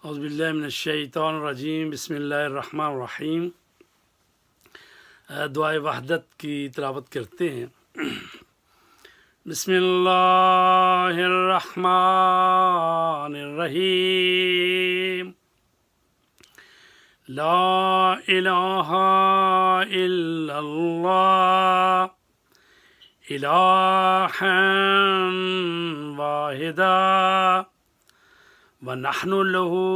औज़ुबिल्लाहिमिनश्शैतानिर्रजीम बिस्मिल्लाहिर्रहमानिर्रहीम। दुआए वहदत की तिलावत करते हैं। बिस्मिल्लाहिर्रहमानिर्रहीम। ला इलाहा इल्लल्लाह इलाहन वाहिदा व नहनु लहू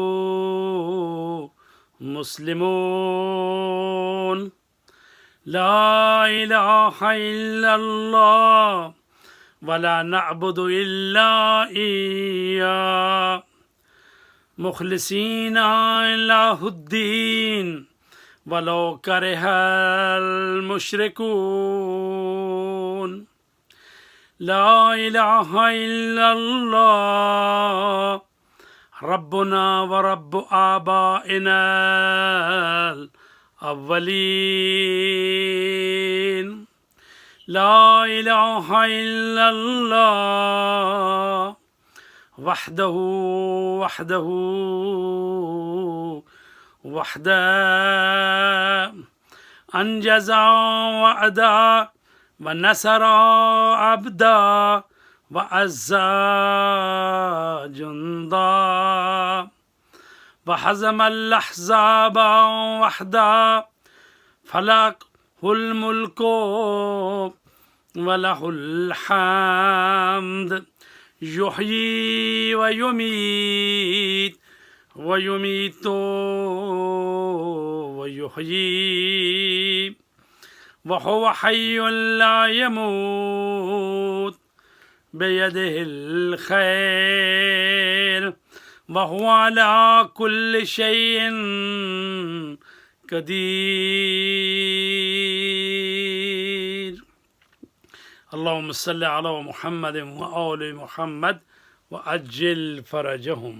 मुस्लिमून। ला इलाहा इल्लल्लाह वला नअबुदु इल्ला इय्या मुखलिसीना लहुद्दीन वलो करिहल मुशरिकून। ला इलाहा इल्लल्लाह रब्बुना व रब्बु आबाइना अव्वलीन। ला इलाहा इल्लल्लाह वहदहू वहदहू वहदा अंजज़ा वअदा व नसरा अब्दा व अज़्ज़ा जुंदा व हज़मल अहज़ाबा वहदा फलहुल मुल्कु व लहुल हम्द युहयी व युमीत व युमीतु व युहयी व हुवा हय्युन ला यमूत बियदिहिल खैर व हुवा अला कुल्लि शैइन कदीर। अल्लाहुम्मा सल्लि अला मुहम्मद व आलि मुहम्मद व अज्जिल फरजहुम।